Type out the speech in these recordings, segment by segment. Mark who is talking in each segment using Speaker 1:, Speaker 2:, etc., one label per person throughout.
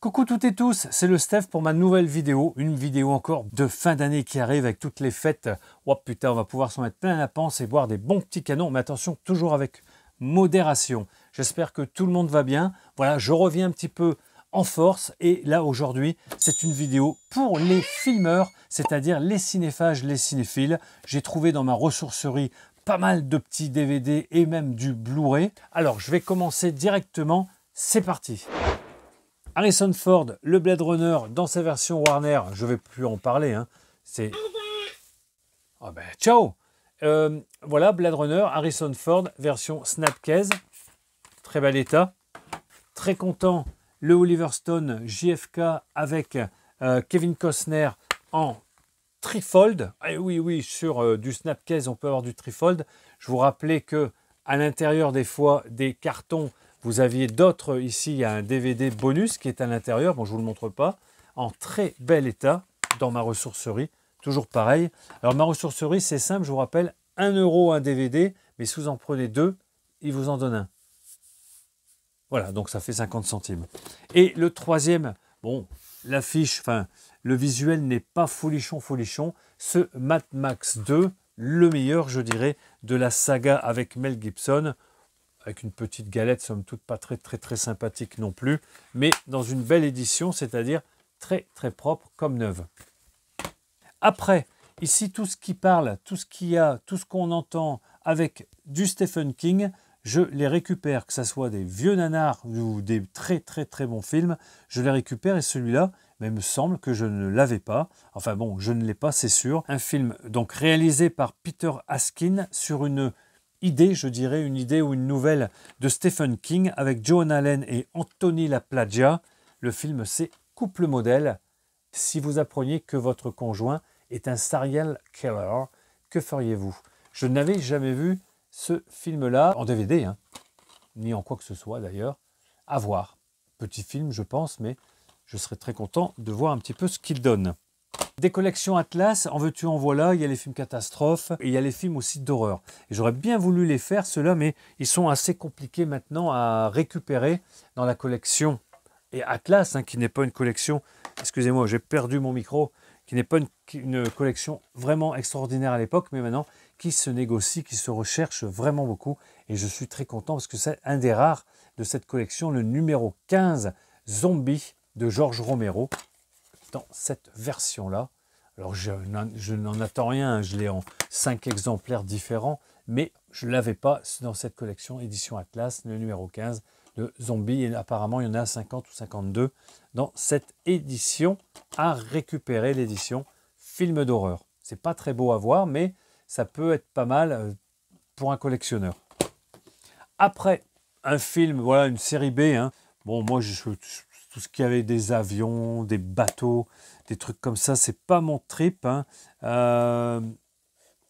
Speaker 1: Coucou toutes et tous, c'est le Steph pour ma nouvelle vidéo, une vidéo encore de fin d'année qui arrive avec toutes les fêtes. Oh putain, on va pouvoir s'en mettre plein la panse et boire des bons petits canons, mais attention, toujours avec modération. J'espère que tout le monde va bien. Voilà, je reviens un petit peu en force et là aujourd'hui, c'est une vidéo pour les filmeurs, c'est-à-dire les cinéphages, les cinéphiles. J'ai trouvé dans ma ressourcerie pas mal de petits DVD et même du Blu-ray. Alors, je vais commencer directement, c'est parti. Harrison Ford, le Blade Runner dans sa version Warner, je ne vais plus en parler, hein. C'est... Oh ben, ciao. Voilà, Blade Runner, Harrison Ford, version Snapcase, très bel état. Très content, le Oliver Stone JFK avec Kevin Costner en trifold. Et oui, sur du Snapcase, on peut avoir du trifold. Je vous rappelais que à l'intérieur des fois des cartons, vous aviez d'autres, ici il y a un DVD bonus qui est à l'intérieur, bon je ne vous le montre pas, en très bel état dans ma ressourcerie, toujours pareil. Alors ma ressourcerie c'est simple, je vous rappelle, 1 € un DVD, mais si vous en prenez 2, il vous en donne un. Voilà, donc ça fait 50 centimes. Et le troisième, bon, l'affiche, enfin le visuel n'est pas folichon, ce Mad Max 2, le meilleur je dirais de la saga avec Mel Gibson, avec une petite galette, somme toute pas très sympathique non plus, mais dans une belle édition, c'est-à-dire très propre comme neuve. Après, ici tout ce qui parle, tout ce qu'on entend avec du Stephen King, je les récupère, que ce soit des vieux nanars ou des très bons films, je les récupère et celui-là, mais il me semble que je ne l'avais pas. Enfin bon, je ne l'ai pas, c'est sûr. Un film donc réalisé par Peter Askin sur une idée, je dirais, une idée ou une nouvelle de Stephen King avec Joan Allen et Anthony LaPlagia. Le film, c'est Couple modèle. Si vous appreniez que votre conjoint est un serial killer, que feriez-vous? Je n'avais jamais vu ce film-là en DVD, hein, ni en quoi que ce soit d'ailleurs. À voir. Petit film, je pense, mais je serais très content de voir un petit peu ce qu'il donne. Des collections Atlas, en veux-tu en voilà, il y a les films catastrophes et il y a les films aussi d'horreur. Et j'aurais bien voulu les faire, ceux-là, mais ils sont assez compliqués maintenant à récupérer dans la collection. Et Atlas, hein, qui n'est pas une collection, excusez-moi, j'ai perdu mon micro, qui n'est pas une collection vraiment extraordinaire à l'époque, mais maintenant qui se négocie, qui se recherche vraiment beaucoup. Et je suis très content parce que c'est un des rares de cette collection, le numéro 15, Zombie de George Romero. Dans cette version-là. Alors, je n'en attends rien, je l'ai en 5 exemplaires différents, mais je ne l'avais pas dans cette collection édition Atlas, le numéro 15 de Zombie, et apparemment il y en a 50 ou 52 dans cette édition à récupérer, l'édition film d'horreur. C'est pas très beau à voir, mais ça peut être pas mal pour un collectionneur. Après, un film, voilà, une série B, hein. Bon, moi, tout ce qui avait des avions, des bateaux, des trucs comme ça, c'est pas mon trip, hein.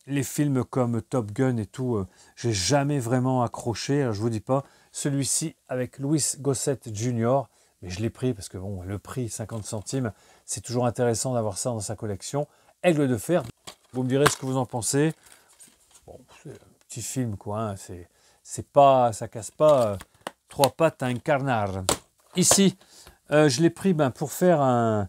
Speaker 1: Les films comme Top Gun et tout, j'ai jamais vraiment accroché. Alors, je vous dis pas, celui-ci avec Louis Gossett Jr., mais je l'ai pris parce que bon, le prix 50 centimes, c'est toujours intéressant d'avoir ça dans sa collection. Aigle de fer, vous me direz ce que vous en pensez. Bon, c'est un petit film quoi, hein. C'est pas, ça casse pas trois pattes à un canard. Ici, je l'ai pris pour faire un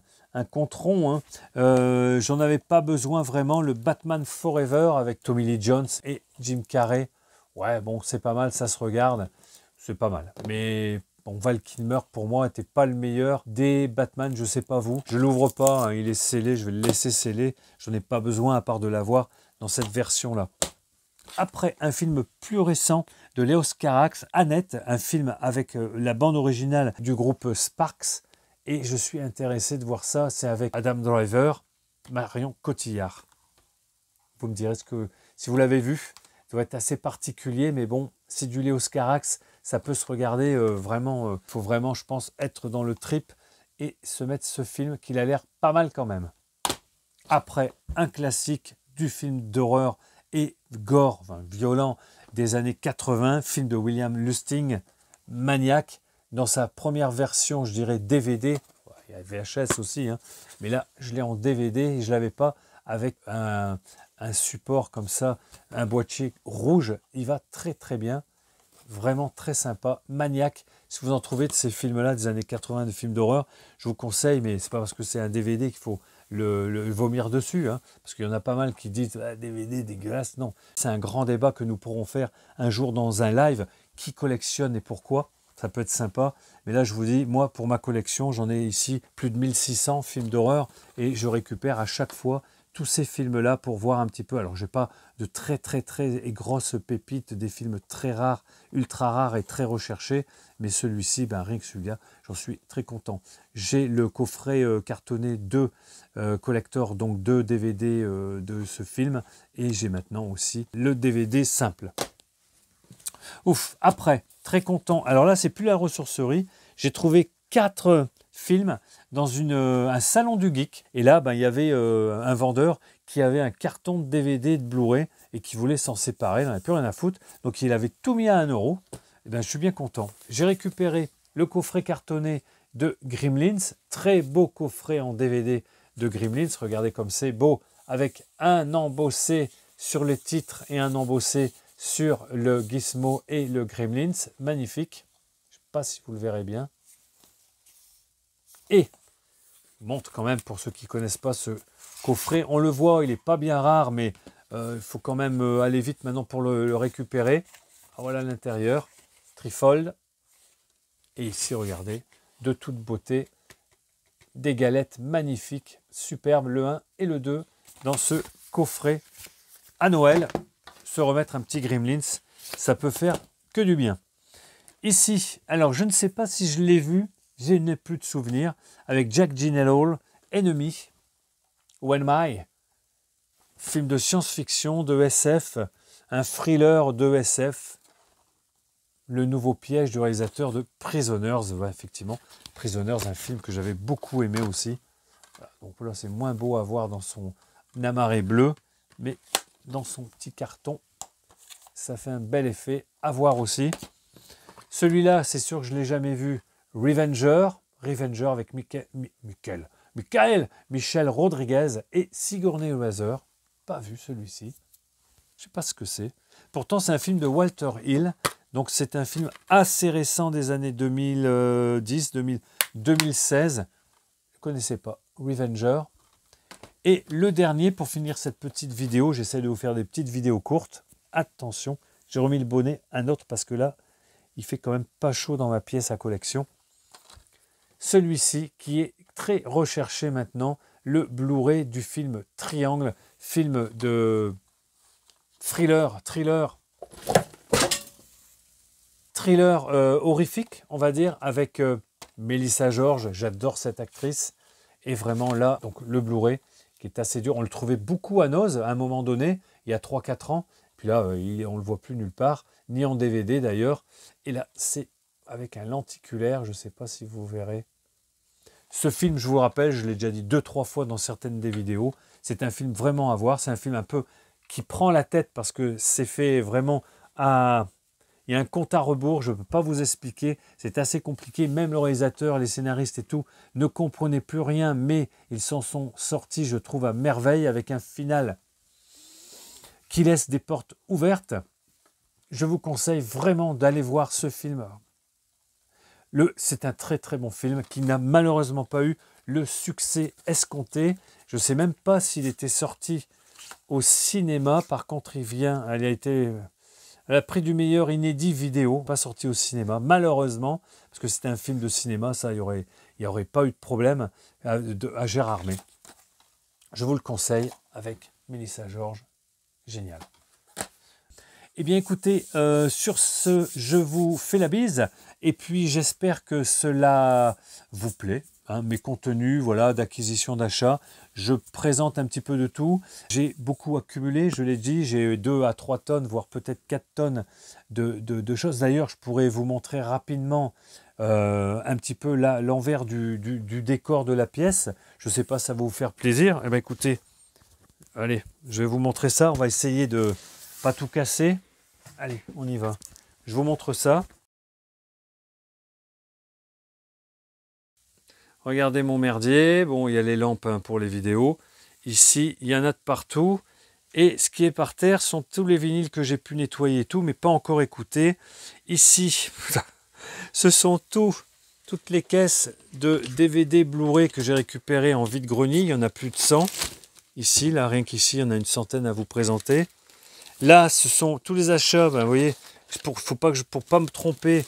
Speaker 1: compte rond, hein. J'en avais pas besoin vraiment. Le Batman Forever avec Tommy Lee Jones et Jim Carrey. Ouais, bon, c'est pas mal, ça se regarde. C'est pas mal. Mais bon, Val Kilmer, pour moi, n'était pas le meilleur des Batman. Je sais pas vous. Je l'ouvre pas, hein, il est scellé. Je vais le laisser sceller. J'en ai pas besoin à part de l'avoir dans cette version-là. Après, un film plus récent de Léos Carax, Annette, un film avec la bande originale du groupe Sparks. Et je suis intéressé de voir ça. C'est avec Adam Driver, Marion Cotillard. Vous me direz si vous l'avez vu, ça doit être assez particulier. Mais bon, c'est du Léos Carax. Ça peut se regarder vraiment. Il faut vraiment, je pense, être dans le trip et se mettre ce film qu'il a l'air pas mal quand même. Après, un classique du film d'horreur et gore, enfin, violent des années 80, film de William Lustig, Maniac, dans sa première version, je dirais DVD, il y a VHS aussi, hein, mais là je l'ai en DVD et je ne l'avais pas avec un un support comme ça, un boîtier rouge, il va très très bien. Vraiment très sympa, maniaque. Si vous en trouvez de ces films-là des années 80, des films d'horreur, je vous conseille, mais c'est pas parce que c'est un DVD qu'il faut le vomir dessus, hein, parce qu'il y en a pas mal qui disent ah, DVD dégueulasse. Non, c'est un grand débat que nous pourrons faire un jour dans un live. Qui collectionne et pourquoi? Ça peut être sympa. Mais là, je vous dis, moi, pour ma collection, j'en ai ici plus de 1600 films d'horreur et je récupère à chaque fois tous ces films-là pour voir un petit peu. Alors, j'ai pas de très grosses pépites, des films très rares, ultra rares et très recherchés, mais celui-ci, ben, rien que celui-là, j'en suis très content. J'ai le coffret cartonné de collector, donc 2 DVD de ce film, et j'ai maintenant aussi le DVD simple. Ouf, après, très content. Alors là, c'est plus la ressourcerie. J'ai trouvé 4 films dans un salon du geek. Et là, ben, il y avait un vendeur qui avait un carton de DVD de Blu-ray et qui voulait s'en séparer. Il n'en avait plus rien à foutre. Donc, il avait tout mis à 1 euro. Et ben, je suis bien content. J'ai récupéré le coffret cartonné de Gremlins. Très beau coffret en DVD de Gremlins. Regardez comme c'est beau. Avec un embossé sur les titres et un embossé sur le Gizmo et le Gremlins. Magnifique. Je ne sais pas si vous le verrez bien. Et je montre quand même pour ceux qui ne connaissent pas ce coffret. On le voit, il n'est pas bien rare, mais il faut quand même aller vite maintenant pour le récupérer. Alors voilà l'intérieur. Trifold. Et ici, regardez, de toute beauté, des galettes magnifiques, superbes, le 1 et le 2 dans ce coffret à Noël. Se remettre un petit Gremlins, ça peut faire que du bien. Ici, alors je ne sais pas si je l'ai vu, je n'ai plus de souvenir, avec Jack Gyllenhaal, Enemy, When My, film de science-fiction, de SF, un thriller de SF, le nouveau piège du réalisateur de Prisoners, ouais, effectivement, Prisoners, un film que j'avais beaucoup aimé aussi. Voilà, donc là, c'est moins beau à voir dans son amarré bleu, mais dans son petit carton, ça fait un bel effet à voir aussi. Celui-là, c'est sûr que je ne l'ai jamais vu. Revenger avec Michel Rodriguez et Sigourney Weaver. Pas vu celui-ci. Je ne sais pas ce que c'est. Pourtant, c'est un film de Walter Hill. Donc, c'est un film assez récent des années 2010, 2016. Je ne connaissais pas. Revenger. Et le dernier, pour finir cette petite vidéo, j'essaie de vous faire des petites vidéos courtes. Attention, j'ai remis le bonnet, un autre parce que là, il fait quand même pas chaud dans ma pièce à collection. Celui-ci qui est très recherché maintenant, le Blu-ray du film Triangle, film de thriller horrifique, on va dire, avec Melissa George. J'adore cette actrice. Et vraiment là, donc le Blu-ray qui est assez dur. On le trouvait beaucoup à Noz à un moment donné, il y a 3-4 ans. Puis là, on ne le voit plus nulle part, ni en DVD d'ailleurs. Et là, c'est avec un lenticulaire, je ne sais pas si vous verrez. Ce film, je vous rappelle, je l'ai déjà dit 2-3 fois dans certaines des vidéos, c'est un film vraiment à voir. C'est un film un peu qui prend la tête parce que c'est fait vraiment à... Il y a un compte à rebours, je ne peux pas vous expliquer, c'est assez compliqué. Même le réalisateur, les scénaristes et tout ne comprenaient plus rien, mais ils s'en sont sortis, je trouve, à merveille avec un final qui laisse des portes ouvertes. Je vous conseille vraiment d'aller voir ce film. C'est un très très bon film qui n'a malheureusement pas eu le succès escompté. Je ne sais même pas s'il était sorti au cinéma. Par contre, elle a pris du meilleur inédit vidéo, pas sorti au cinéma, malheureusement, parce que c'était un film de cinéma, ça, il n'y aurait pas eu de problème à Gérardmer. Je vous le conseille avec Melissa George. Génial. Eh bien écoutez, sur ce, je vous fais la bise et puis j'espère que cela vous plaît. Hein, mes contenus voilà, d'acquisition, d'achat, je présente un petit peu de tout. J'ai beaucoup accumulé, je l'ai dit, j'ai 2 à 3 tonnes, voire peut-être 4 tonnes de choses. D'ailleurs, je pourrais vous montrer rapidement un petit peu l'envers du décor de la pièce. Je ne sais pas si ça va vous faire plaisir. Eh bien écoutez, allez, je vais vous montrer ça. On va essayer de pas tout casser. Allez, on y va. Je vous montre ça. Regardez mon merdier. Bon, il y a les lampes hein, pour les vidéos. Ici, il y en a de partout. Et ce qui est par terre sont tous les vinyles que j'ai pu nettoyer et tout, mais pas encore écoutés. Ici, ce sont toutes les caisses de DVD Blu-ray que j'ai récupérées en vide-grenier. Il y en a plus de 100. Ici, là, rien qu'ici, il y en a une centaine à vous présenter. Là, ce sont tous les achats, ben, vous voyez, pour pas me tromper,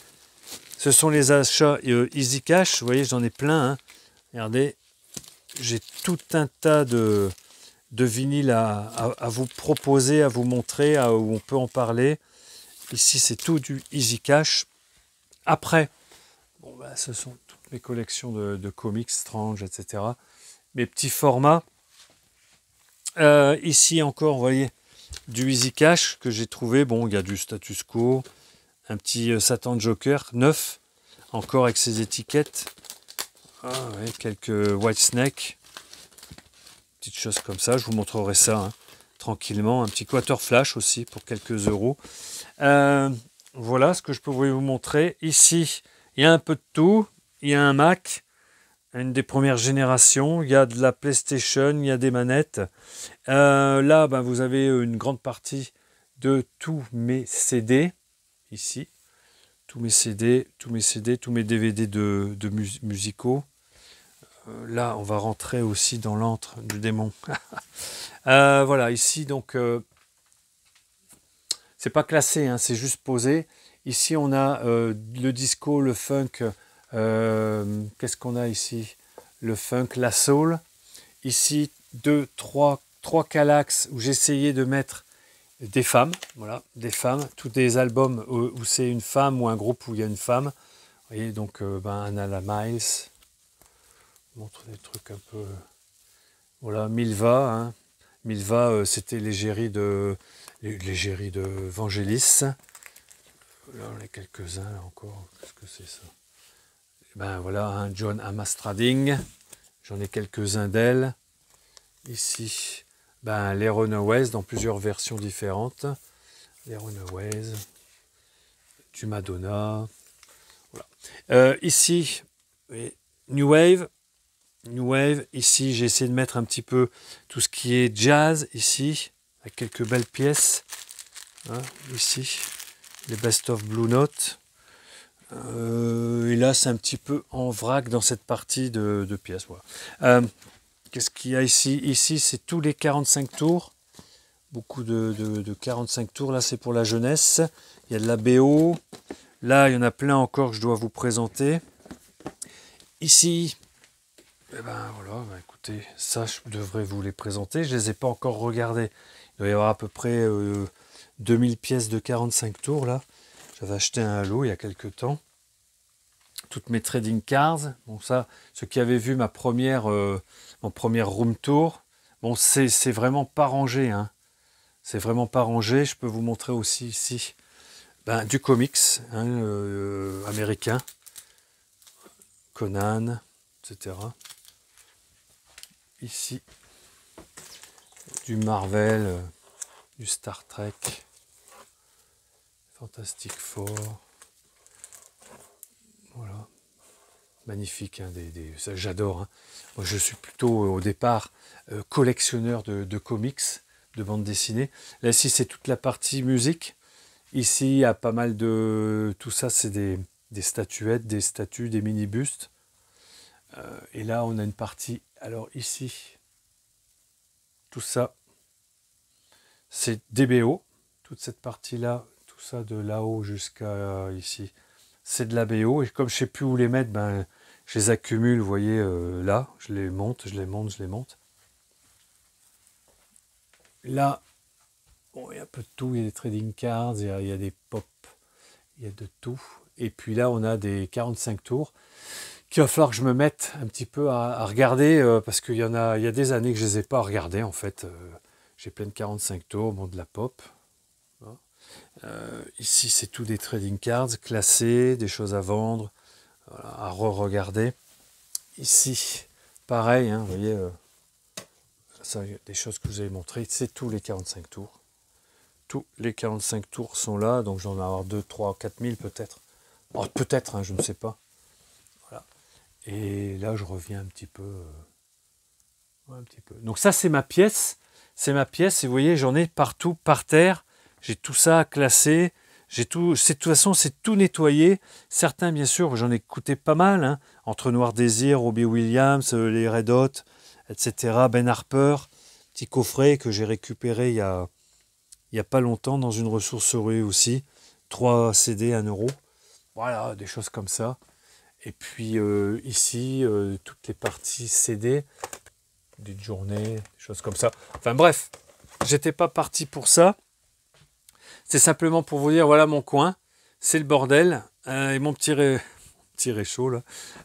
Speaker 1: ce sont les achats Easy Cash. Vous voyez, j'en ai plein. Hein. Regardez, j'ai tout un tas de vinyles à vous proposer, à vous montrer, où on peut en parler. Ici, c'est tout du Easy Cash. Après, bon, ben, ce sont toutes mes collections de comics, Strange, etc. Mes petits formats. Ici encore, vous voyez, du Easy Cash que j'ai trouvé. Bon, il y a du Status Quo, un petit Satan Joker, neuf, encore avec ses étiquettes. Ah, ouais, quelques White Snake, petites choses comme ça. Je vous montrerai ça hein, tranquillement. Un petit Quater Flash aussi pour quelques euros. Voilà ce que je peux vous montrer. Ici, il y a un peu de tout. Il y a un Mac, une des premières générations. Il y a de la PlayStation, il y a des manettes. Là, ben, vous avez une grande partie de tous mes CD. Ici, tous mes CD, tous mes DVD de musicaux. Là, on va rentrer aussi dans l'antre du démon. Voilà, ici, donc, c'est pas classé, hein, c'est juste posé. Ici, on a le disco, le funk. Qu'est-ce qu'on a ici? Le funk, la soul. Ici, trois calax où j'ai essayé de mettre des femmes. Voilà, des femmes. Tous des albums où c'est une femme ou un groupe où il y a une femme. Vous voyez, donc, Anna la Miles. Je montre des trucs un peu... Voilà, Milva. Hein. Milva, c'était l'égérie de Vangelis. Là, on a quelques-uns, là encore. Qu'est-ce que c'est ça? Ben voilà, hein, John Amastrading. J'en ai quelques-uns d'elle. Ici, ben, les Runaways dans plusieurs versions différentes. Les Runaways. Du Madonna. Voilà. Ici, oui, New Wave. New Wave. Ici, j'ai essayé de mettre un petit peu tout ce qui est jazz. Ici, avec quelques belles pièces. Hein, ici, les Best of Blue Note. Et là, c'est un petit peu en vrac dans cette partie de pièces. Voilà. Qu'est-ce qu'il y a ici? Ici, c'est tous les 45 tours. Beaucoup de 45 tours. Là, c'est pour la jeunesse. Il y a de la BO. Là, il y en a plein encore que je dois vous présenter. Ici, eh ben voilà, ben écoutez, ça, je devrais vous les présenter. Je ne les ai pas encore regardés. Il doit y avoir à peu près 2000 pièces de 45 tours, là. J'avais acheté un lot il y a quelques temps. Toutes mes trading cards. Bon, ça, ceux qui avaient vu mon premier room tour, bon, c'est vraiment pas rangé. Hein. C'est vraiment pas rangé. Je peux vous montrer aussi ici ben, du comics hein, américain. Conan, etc. Ici, du Marvel, du Star Trek, Fantastic Four. Voilà. Magnifique, hein, ça j'adore. Hein. Moi je suis plutôt au départ collectionneur de comics, de bandes dessinées. Là ici c'est toute la partie musique. Ici il y a pas mal de... Tout ça c'est des statuettes, des statues, des mini-bustes. Et là on a une partie... Alors ici, tout ça c'est DBO. Toute cette partie-là, tout ça de là-haut jusqu'à ici, c'est de la BO. Et comme je ne sais plus où les mettre, ben, je les accumule, vous voyez, là. Je les monte, je les monte, je les monte. Là, bon, il y a un peu de tout. Il y a des trading cards, il y a des pop, il y a de tout. Et puis là, on a des 45 tours qu'il va falloir que je me mette un petit peu à regarder parce qu'il y a des années que je ne les ai pas regardés en fait. J'ai plein de 45 tours, bon, de la pop. Ici, c'est tout des trading cards classés, des choses à vendre, voilà, à re-regarder. Ici, pareil, hein, vous voyez, ça, des choses que je vous avais montrées, c'est tous les 45 tours. Tous les 45 tours sont là, donc j'en vais avoir 2, 3, 4 000 peut-être. Oh, peut-être, hein, je ne sais pas. Voilà. Et là, je reviens un petit peu. Un petit peu. Donc ça, c'est ma pièce. c'est ma pièce et vous voyez, j'en ai partout par terre. J'ai tout ça classé. De toute façon, c'est tout nettoyé. Certains, bien sûr, j'en ai écouté pas mal. Hein, entre Noir Désir, Robbie Williams, les Red Hot, etc. Ben Harper, petit coffret que j'ai récupéré il y a pas longtemps dans une ressourcerie aussi. 3 CD, 1 euro. Voilà, des choses comme ça. Et puis ici, toutes les parties CD, d'une journée, des choses comme ça. Enfin bref, j'étais pas parti pour ça. C'est simplement pour vous dire, voilà mon coin, c'est le bordel. Et mon petit réchaud, là,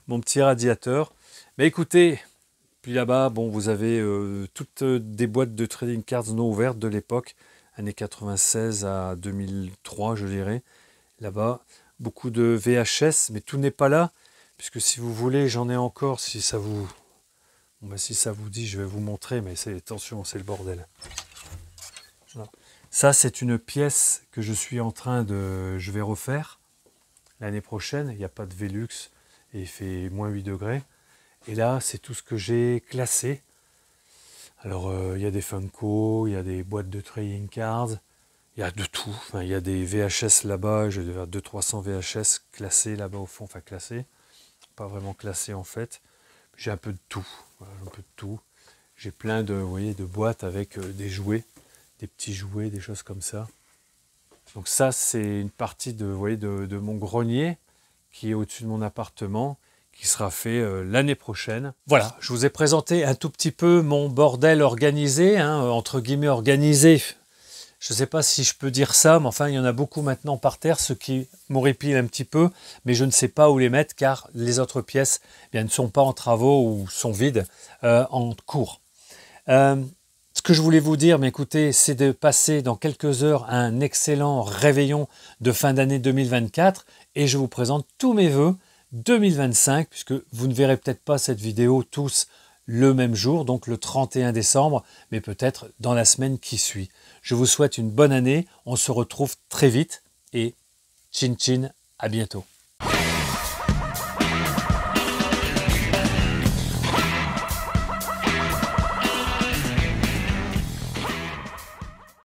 Speaker 1: mon petit radiateur. Mais écoutez, puis là-bas, bon, vous avez toutes des boîtes de trading cards non ouvertes de l'époque, années 96 à 2003, je dirais. Là-bas, beaucoup de VHS, mais tout n'est pas là, puisque si vous voulez, j'en ai encore, si ça vous dit, je vais vous montrer, mais attention, c'est le bordel. Voilà. Ça, c'est une pièce que je vais refaire l'année prochaine. Il n'y a pas de Velux et il fait moins 8 degrés. Et là, c'est tout ce que j'ai classé. Alors, il y a des Funko, il y a des boîtes de trading cards, il y a de tout. Enfin, il y a des VHS là-bas, j'ai 200-300 VHS classés là-bas au fond, enfin classés. Pas vraiment classés en fait. J'ai un peu de tout. Voilà, un peu de tout. J'ai plein de, vous voyez, de boîtes avec des jouets. Des petits jouets, des choses comme ça. Donc ça, c'est une partie de mon grenier qui est au-dessus de mon appartement, qui sera fait l'année prochaine. Voilà, je vous ai présenté un tout petit peu mon bordel organisé, hein, entre guillemets organisé. Je ne sais pas si je peux dire ça, mais enfin, il y en a beaucoup maintenant par terre, ce qui m'horripile un petit peu, mais je ne sais pas où les mettre, car les autres pièces bien, ne sont pas en travaux ou sont vides en cours. Ce que je voulais vous dire, mais écoutez, c'est de passer dans quelques heures un excellent réveillon de fin d'année 2024 et je vous présente tous mes vœux 2025, puisque vous ne verrez peut-être pas cette vidéo tous le même jour, donc le 31 décembre, mais peut-être dans la semaine qui suit. Je vous souhaite une bonne année, on se retrouve très vite et chin chin, à bientôt.